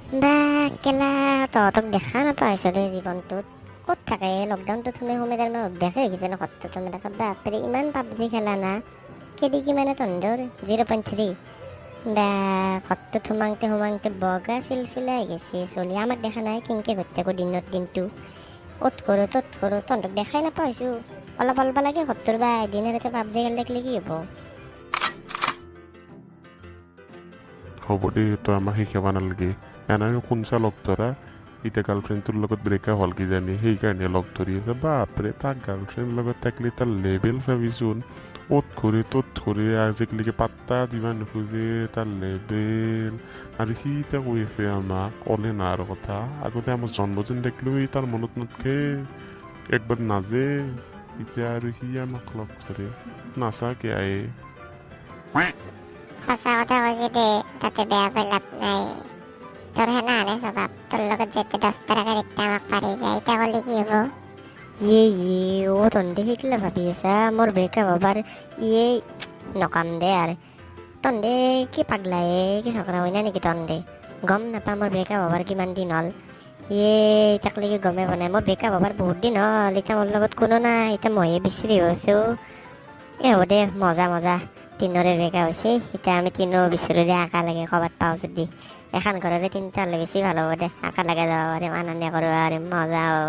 বা কেলা তহঁতক দেখা নাপাইছো দেই জীৱনটোত ক'ত থাকে লকডাউনটোত সোমাই তাৰ অভ্যাসে হৈ গৈছে ন সত্তৰ মেটাকা বাপৰে ইমান পাবজি খেলা না কেদি কিমানে তন্দৰ 0.3 বা ঘৰটোত সোমাওঁতে বগা চিলচিলাই গেছে চলি আমাক দেখা নাই কিনকে ঘৰত থাকো দিনত দিনটো অত কৰোঁ তত কৰোঁ তহঁতক দেখাই নাপাইছো অলপ অলপ লাগে ঘৰটোৰ বা এদিন এনেকে পাবজি খেলি থাকিলে কি হ'ব হ'ব দেই তই আমাক শিকাব নালাগে এনেও কোনচা লগ ধৰা এতিয়া গাৰ্লফ্ৰেণ্ডটোৰ লগত ব্ৰেকআপ হ'ল কিজানি সেইকাৰণে লগ ধৰি আছে বাপৰে তাক গাৰ্লফ্ৰেণ্ড লগত থাকিলে তাৰ লেভেল চাবিচোন অ'ত ঘূৰি ত'ত ঘূৰি আজিকালিকে পাত্তা দিবা নোখোজে তাৰ লেভেল আৰু সি এতিয়া কৈ আছে আমাক ক'লে না আৰু কথা আগতে আমাৰ জন্মদিন দেখিলো তাৰ মনত নাথাকে একবাৰ নাজে এতিয়া আৰু সি আমাক লগ ধৰে নাচাকে আয়ে সঁচা কথা কৈছি দে তাতে বেয়া পাই লাভ নাই তোৰ হেনা আনে স্বভাৱ তোৰ লগত যেতে 10 টাকা দেখতে আমাক পাৰি যায় এতিয়া ক'লে কি হ'ব তন্দে শিকিলে ভাবি আছা মোৰ ব্ৰেকআপ হবাৰ নকাম দে আৰু তন্দে কি পাগলাই কি ঝগড়া হয় না নেকি তন্দে গম নাপা মোৰ ব্ৰেকআপ হবাৰ কিমান দিন হ'ল ইতাকলৈকে গমে পোৱা নাই মোৰ ব্ৰেকআপ হবাৰ বহুত দিন হ'ল এতিয়া মোৰ লগত কোনো নাই এতিয়া ময়ে বিচৰি হৈছো হ'ব দে মজা মজা তিনৰে ব্ৰেকআপ হৈছে এতিয়া আমি তিনো বিচৰো দে আকা লাগে ক'ৰবাত পাওঁ যদি এখন ঘৰৰে তিনিটা হ'লে বেছি ভাল হ'ব দে আকা লাগে যাব পাৰিম আনন্দ কৰিব পাৰিম মজা হ'ব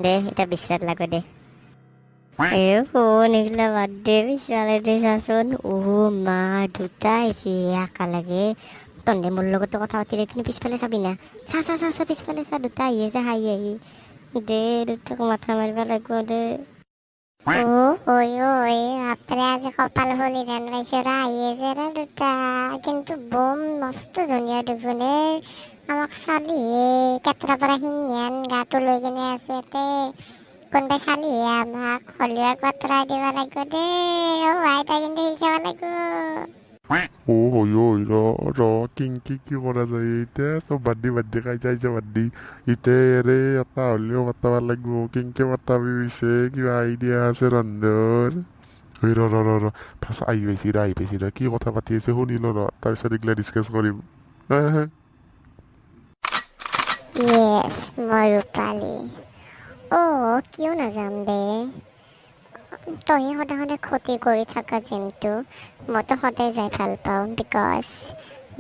দে এতিয়া বিচৰাত লাগো দে ফোন এগুলা বাদ দে পিছফালে দে চাচোন মা দুটা আহিছে আকা লাগে তন্দে মোৰ লগতো কথা পাতিলে কিন্তু পিছফালে চাবি না চা চা চা চা পিছফালে চা দুটা আহি আছে হাঁহি দে দুটাক মাথা মাৰিব লাগিব দে বাপৰে আজি কপাল ফুলি যেন পাইছে আহি আছে ৰে দুটা কিন্তু বম মস্ত ধুনীয়া দেখোনে আমাক চালিহে কেটৰা পৰা শিঙিয়ান গাটো লৈ কিনে আছো ইয়াতে কোনোবাই চালিহে আমাক হলিও একবাৰ ট্ৰাই দিব লাগিব দেই ভাই তাই কিন্তু শিকাব লাগিব ৰ কিংকি কি কৰা যায় এতিয়া চব বাদ দি খাই যাইছে বাদ দি এতিয়া এৰে এটা হ'লেও মাতাব লাগিব কিংকে মাতাবি পিছে কিবা আইডিয়া আছে ৰন্ধৰ ৰ আহি পাইছি ৰ কি কথা পাতি আছে শুনিলো ৰ তাৰপিছত এইগিলা ডিছকাছ কৰিম য়েছ মই ৰূপালী কিয় নাযাম দে তই সদায় ক্ষতি কৰি থকা জিমটো মইতো সদায় যাই ভাল পাওঁ because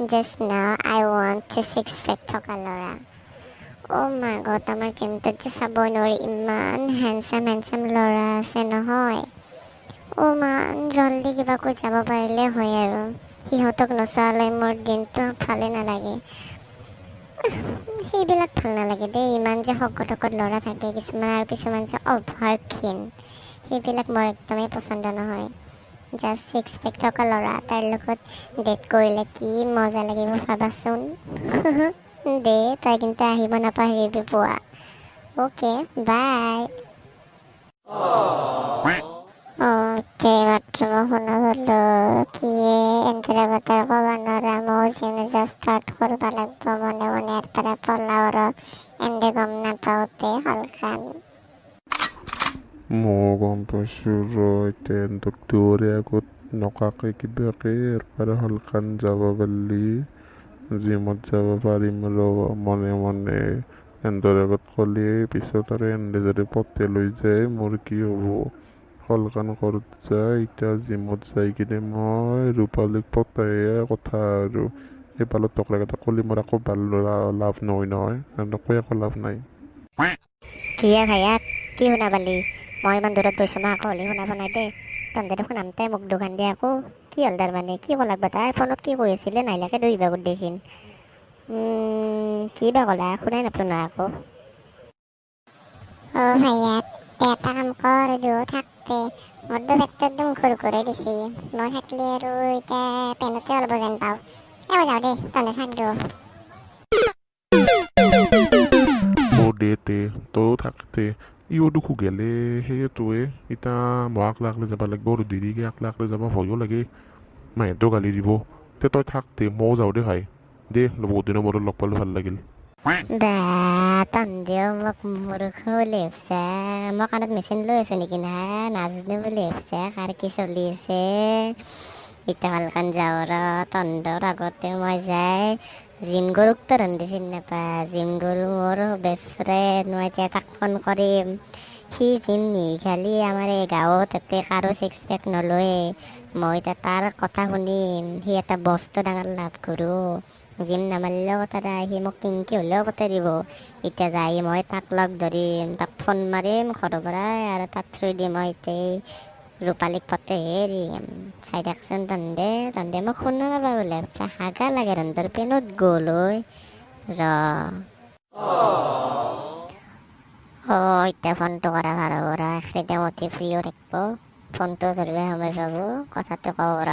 just now I want to six pack থকা ল'ৰা মাই গড আমাৰ জিমটোত যে চাব নোৱাৰি ইমান হেণ্ডচাম ল'ৰা আছে নহয় মান জল্দি কিবাকৈ যাব পাৰিলে হয় আৰু সিহঁতক নচোৱালৈ মোৰ দিনটো ভালে নালাগে সেইবিলাক ভাল নালাগে দেই ইমান যে শকত ল'ৰা থাকে কিছুমান আৰু কিছুমান যে অভাৰ ক্ষীণ সেইবিলাক মোৰ একদমেই পচন্দ নহয় জাষ্ট ছিক্স পেক থকা ল'ৰা তাৰ লগত ডেট কৰিলে কি মজা লাগিব ভাবাচোন দে তই কিন্তু আহিব নাপাহৰিবি পোৱা অ'কে বাই মাত্ৰ মই শুনা পালো কিয়ে এন্তৰা বতৰ ক'ব নোৱাৰা মই জিম ষ্টাৰ্ট কৰিব লাগিব মনে মনে ইয়াৰ পৰা পলাও আৰু এন্দে গম নাপাওঁতে হলখান মই গম পাইছো ৰ এতিয়া ডক্তৰে আগত নকাকে কিবাকে ইয়াৰ পৰা হলকান যাব পাৰিলি জিমত যাব পাৰিম ৰ মনে মনে এন্দৰ আগত ক'লে পিছত আৰু এন্দে যদি পতে লৈ যায় মোৰ কি হ'ব হলকান ঘৰত যায় এতিয়া জিমত যাই কিনে মই ৰূপালীক পতাইহে কথা আৰু এইফালত টকলাক এটা ক'লি মোৰ আকৌ ভাল লাভ নহয় কৈ একো লাভ নাই কিয়ে ভাইয়া কি শুনা পালি মই ইমান দূৰত গৈছো মই আকৌ হ'লে শুনা নাই দে তহঁতে শুনামতে মোক দোকান দিয়ে আকৌ কি হ'ল তাৰ মানে কি ক'লাক বা তাই ফোনত কি কৈ আছিলে নাইলাকে দুই বাগত দেখিন কি বা ক'লা শুনাই নাপালো নহয় আকৌ ভাইয়া এটা কাম কৰ দুয়ো থাকতে মোৰতো পেটটো একদম ঘূৰ ঘূৰাই দিছে মই থাকলে আৰু এতিয়া পেনতে অলপ যেন পাওঁ যাওঁ দে তহঁতে থাক দিও দেতে তইও থাকতে ইও দুখো গেলে সেইটোৱে এতিয়া মই আকলাকলে যাব লাগিব আৰু দেৰিকে আকলাকলে যাব ভয়ো লাগে মাহেঁতেও গালি দিব তে তই থাকতে ময়ো যাওঁ দে ভাই দে বহুত দিনৰ মূৰত লগ পালো ভাল লাগিল তহঁতেও মোক মূৰ্খ বুলি ভাবছা মই কাণত মেচিন লৈ আছো নেকি নাজনো বুলি ভাবছা কাৰ কি চলি আছে এতিয়া ভালকান যাওঁ ৰ তহঁতৰ আগতে মই যাই জিম গৰুক তো ৰন্ধি চিনি নাপায় জিম গৰু মোৰ বেষ্ট ফ্ৰেণ্ড মই এতিয়া তাক ফোন কৰিম সি জিম নিশালি আমাৰ এই গাঁৱত তাতে কাৰো ছিক্স পেক নলয়ে মই এতিয়া তাৰ কথা শুনিম সি এটা বস্তু ডাঙৰ লাভ কৰোঁ জিম নামাৰিলেও কথা নাই সি মোক কিনকি হ'লেও পঠাই দিব এতিয়া যাই মই তাক লগ ধৰিম তাক ফোন মাৰিম ঘৰৰ পৰাই আৰু তাত থৈ দিম মই এতিয়া ৰূপালীক পতে হেৰিম চাই থাকচোন তন্দে মোক শুনা নাপাব বোলে হাগা লাগে ৰন্ধৰ পেনত গ'ল ৰ এতিয়া ফোনটো কৰা ভাল হ'ব ৰ এখিনিতে মতি ফ্ৰীও থাকিব ফোনটো ধৰিব সময় পাব কথাটো কওঁ ৰ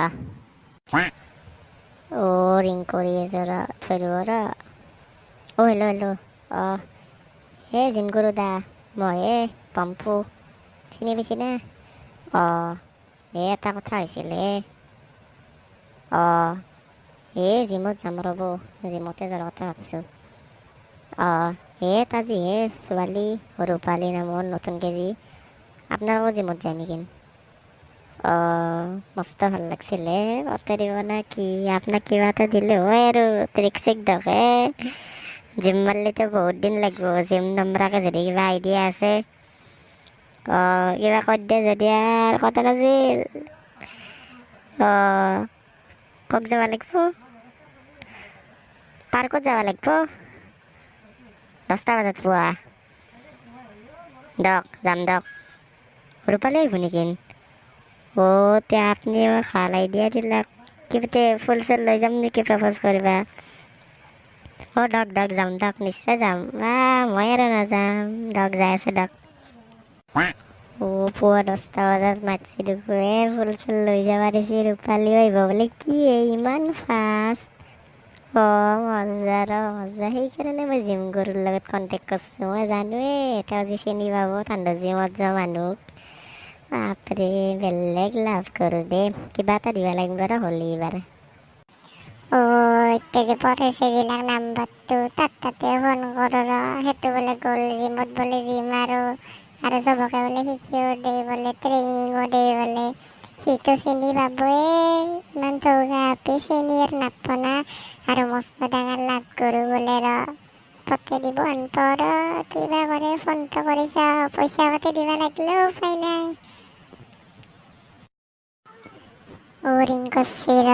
ৰিং কৰি আছো ৰ থৈ দিব ৰ হেল্ল' হে জিম গুৰু দা মই পম্পু চিনি পাইছি না এটা কথা হৈছিলে জিমত যাম ৰ'ব জিমতে যোৱাৰ কথা ভাবছোঁ তাজি ছোৱালী ৰূপালী নামৰ নতুন কেজি আপোনালোকৰ জিমত যায় নেকি মস্ত ভাল লাগছিলে পতে দিব না কি আপোনাক কিবা এটা দিলে হয় আৰু ট্ৰিক চিক দকে জিম মাৰিলেতো বহুত দিন লাগিব জিম নমৰাকে যদি কিবা আইডিয়া আছে কিবা কৈ দিয়ে যদি আৰু কথা নাছিল ক'ত যাব লাগিব পাৰ্কত যাব লাগিব 10টা বজাত পুৱা যাম ৰূপালী আহিব নেকি এতিয়া আপুনি ভাল আইডিয়া দিলাক কিবাতে ফুল চুল লৈ যাম নেকি প্ৰপ'জ কৰিবা যাম নিশ্চয় যাম মই আৰু নাযাম যাই আছো পুৱা 10টা বজাত মাতছি দেখোৱে ফুল চুল লৈ যাব দিছি ৰূপালী আহিব বোলে কি ইমান ফাষ্ট মজা সেইকাৰণে মই জিম গৰুৰ লগত কণ্টেক্ট কৰিছোঁ মই জানোৱেই তেওঁ যে চিনি পাব ঠাণ্ডা জিমত যোৱা মানুহ বাপৰে বেলেগ লাভ কৰোঁ দে কিবা এটা দিব লাগিব ৰ হ'লি এইবাৰ এতিয়া যে পঠাইছে বিলাক নাম্বাৰটো তাতে ফোন কৰোঁ ৰ সেইটো বোলে গ'ল জিমত বোলে জিম আৰু চবকে বোলে শিকিও দেই বোলে ট্ৰেইনিঙো দেই বোলে সিটো চিনি পাবই ইমান চৌকা আপি চিনি আৰু নাপনা আৰু মস্ত ডাঙৰ লাভ কৰোঁ বোলে ৰ পঠাই দিব আনপৰ কিবা কৰে ফোনটো কৰিছা পইচা পাতি দিব লাগিলেও উপায় নাই ৰিং কৰছি ৰ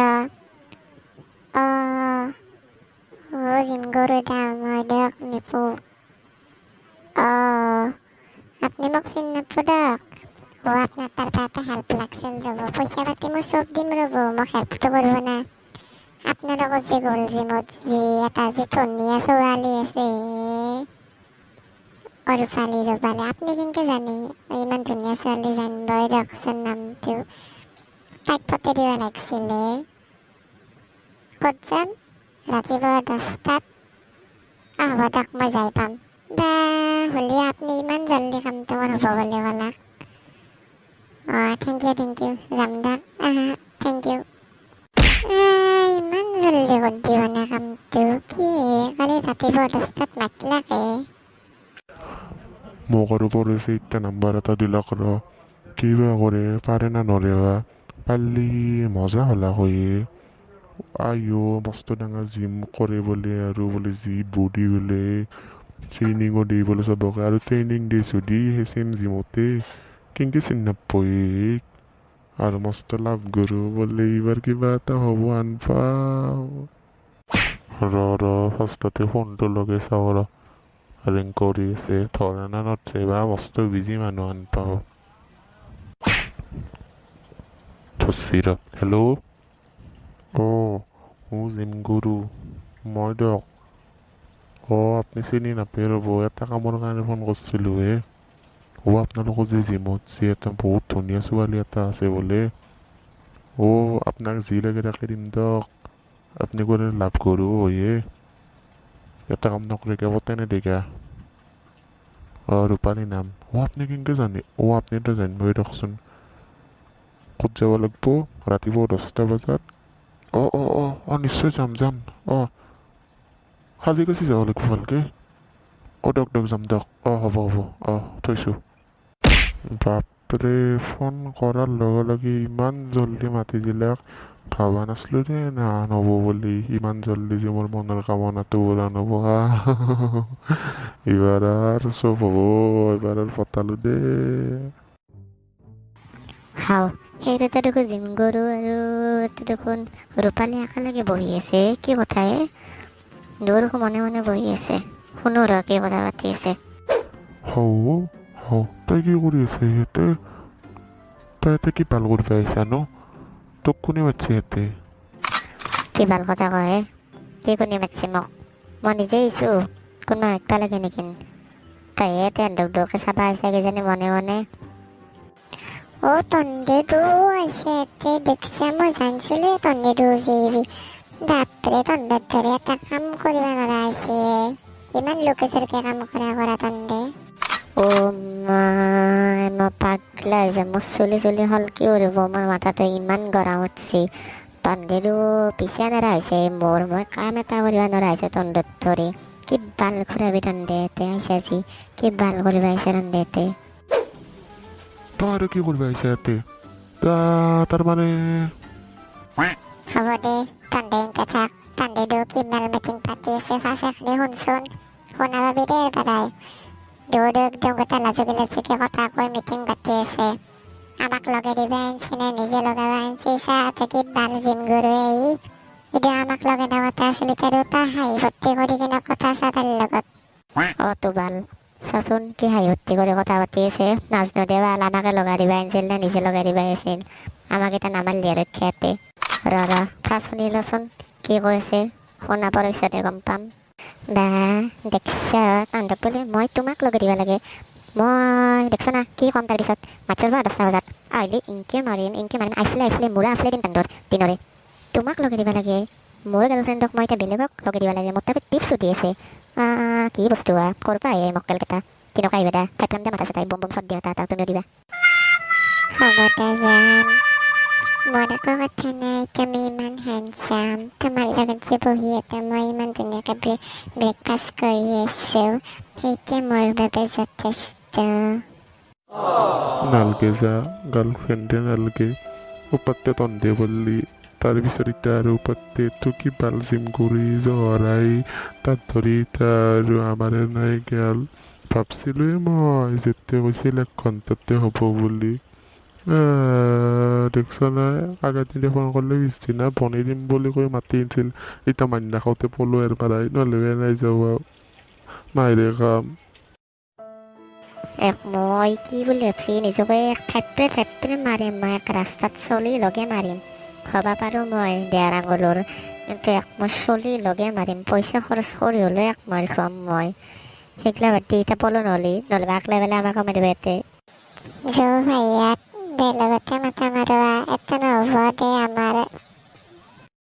জিম গৰু দাম মই দিয়ক নিপু আপনি মোক চিনি নাপাব দিয়ক আপনাৰ তাৰ পৰা এটা হেল্প লাগছিল ৰ'ব পইচা পাতি মই চব দিম ৰ'ব মোক হেল্পটো কৰিব না আপোনালোকৰ যে গ'ল জিমত যে এটা যে ধুনীয়া ছোৱালী আছে ৰূপালী আপুনি কেনেকৈ জানে ইমান ধুনীয়া ছোৱালী জানিবই দিয়কচোন নামটো তাইক পঠাই দিব লাগিছিলে ক'ত যাম ৰাতিপুৱা 10টাত হ'ব দিয়ক মই যাই পাম হ'লে আপুনি ইমান জল্দি কামটো মোৰ হ'ব বুলি ক'লা থেংক ইউ যাম দিয়ক থেংক ইউ ইমান জল্দি কৰি দিব না কামটো কি কালি ৰাতিপুৱা 10টাত মাতিলাকে মোক আৰু পৰিছে এতিয়া নাম্বাৰ এটা দিলাক ৰ কিবা কৰে পাৰে না নৰে বা পাৰলি মজা হ'লা হৈ মস্ত ডাঙৰ জিম কৰে বোলে আৰু বোলে যি বডি বোলে ট্ৰেইনিঙো দিয়ে বোলে চবকে আৰু ট্ৰেইনিং দিয়ে যদি সেই চেম জিমতে কেনেকৈ চিনি নাপায় আৰু মস্ত লাভ কৰোঁ বোলে এইবাৰ কিবা এটা হ'ব আনপাও ৰ ফাৰ্ষ্টতে ফোনটো লগাই চাওঁ ৰ ৰিং কৰি আছে ধৰা না নথে বা মস্ত বিজি মানুহ আনপাও ধৰছি ৰ হেল্ল' জিম গুৰু মই দিয়ক আপুনি চিনি নাপায় ৰ'ব এটা কামৰ কাৰণে ফোন কৰিছিলোঁ আপোনালোকৰ যে জিমত যে এটা বহুত ধুনীয়া ছোৱালী এটা আছে বোলে আপোনাক যি লাগে তাকে দিম দিয়ক আপুনি কৰি লাভ কৰোঁ এটা কাম নকৰে কিয় পতে নেদেখা ৰূপালী নাম আপুনি কেনেকৈ জানে আপুনি এটা জানিবই দিয়কচোন ক'ত যাব লাগিব ৰাতিপুৱা 10টা বজাত নিশ্চয় যাম সাজি কাচি যাব লাগিব ভালকৈ দিয়ক যাম দিয়ক হ'ব থৈছোঁ বাপৰে বাপৰে ফোন কৰাৰ লগে লগে ইমান জল্দি মাতি দিলে ভাবা নাছিলো যে না নহ'ব বুলি ইমান জল্দি যে মোৰ মনৰ কামনাটো পূৰণ হ'ব এইবাৰ আৰু চব হ'ব এইবাৰ আৰু পতালো দে হাও সেইটোতে দেখোন জিম গৰু আৰু এইটো দেখোন ৰূপালী একেলগে বহি আছে কি কথাই দুয়োখন মনে মনে বহি আছে শুনো ৰ কি কথা পাতি আছে হৌ হৌ তই কি কৰি আছে ইয়াতে তই ইয়াতে কি ভাল কৰিব আহিছা ন তোক কোনে মাতিছে ইয়াতে কি ভাল কথা কয় কি কোনে মাতিছে মোক মই নিজে আহিছোঁ কোনোবা মাতিব লাগে নেকি তইহে এতিয়া দুকে চাবা আহিছা কিজানি মনে মনে ও তন্দেদু আইছে এতে দেখছে মই জানছিলে তন্দেদু যাবি বাপৰে তন্দেৰ ধৰে এটা কাম কৰিবা নৰা আইছে ইমান লোকেশৰকে কাম কৰা তন্দে ও মই পাগলা হৈছে মোৰ চুলি হ'ল কি কৰিব মোৰ মাথাটো ইমান গৰম উঠছে তন্দেৰো পিছে নৰা হৈছে মোৰ মই কাম এটা কৰিব নৰা হৈছে তন্দত ধৰি কি বাল ঘূৰাবি তন্দে এতে আহিছে আজি কি বাল কৰিব আহিছে তন্দে এতে তই আৰু কি কৰিব আহিছা ইয়াতে তাৰ মানে হ'ব দে তন্দে ইনকে থাক তন্দেদু কি মেল মিটিং পাতি আছে ফাঁসে শুনচোন শুনা পাবি দে বাদাই দৌড় একদম গোটা লাজুকি কথা কৈ মিটিং পাতি আছে আমাক লগে দিবা আনছি নে নিজে লগাবা আনছি চাহ কি বাল জিম গৰু এই আমাক লগে দাওয়াতে আছিল এতিয়া দুটা হাঁহি ভৰ্তি কৰি কিনে কথা চা তাৰ লগত তো ভাল চাচোন কি হাঁহি ভৰ্তি কৰি কথা পাতি আছে নাজনো দেৱা আমাকে লগাই দিবা আহিছিল নে নিজে লগাই দিবা আহিছিল আমাক এতিয়া নামাৰিলি আৰু খেতে ৰ ফাৰ্ষ্ট শুনি লচোন কি কৈছে শুনা পোৱাৰ পিছতে গম পাম বা দেখছা কান্দক বোলে মই তোমাক লগাই দিব লাগে মই দেখছ না কি ক'ম তাৰপিছত মাছৰ পৰা 10টা বজাত আহিলে ইনকে মাৰিম আইফলে মূৰা আফলে দিম তান্দৰ দিনৰে তোমাক লগাই দিব লাগে মোৰ গাৰ্লফ্ৰেণ্ডক মই এতিয়া বেলেগক লগাই দিব লাগে মোৰ তাতে টিপছো দি আছে কি বস্তু কৰবা আহে মক্কেলকেইটা তেনেকুৱা আহিবা দা থাইপাম দে মাথা চাই বম চট দিয়া তাত তুমিও দিবা হ'ব দে যাম মোৰ একো কথা নাই তুমি ইমান হেণ্ডচাম তোমাৰ লগত যে বহি এটা মই ইমান ধুনীয়াকৈ ব্ৰেকফাষ্ট কৰি আছোঁ সেইটোৱে মোৰ বাবে যথেষ্ট নালগে যা গাৰ্লফ্ৰেণ্ডে নালগে উপাতে তন্দে বললি তাৰপিছত এতিয়া আৰু উপাতে তো কি বাল জিম কৰি জহৰাই তাত ধৰি এতিয়া আৰু আমাৰে নাই গেল ভাবছিলোঁৱে মই যেতিয়া কৈছিল 1 ঘণ্টাতে হ'ব বুলি দেখছ নাই আগৰদিনা ফোন কৰিলে পিছদিনা বনাই দিম বুলি কৈ মাতি আনিছিল এতিয়া মান্যা খাওঁতে পলো এৰ পাৰাই নহ'লে নাই যাব মাইৰে কাম মই কি বুলি ভাবছি নিজকে থাপৰে মাৰিম মই এক ৰাস্তাত চলি লগে মাৰিম হ'ব পাৰোঁ মই দেৰ আঙুলৰ কিন্তু মই চলি লগে মাৰিম পইচা খৰচ কৰি হ'লেও মাৰি খুৱাম মই সেইগিলা বাতি এতিয়া পলো নহ'লে আকলাই পেলাই আমাক মাৰিব ইয়াতে ভাইয়া দে লগতে মাথা মাৰোৱা এটা নহ'ব দে আমাৰ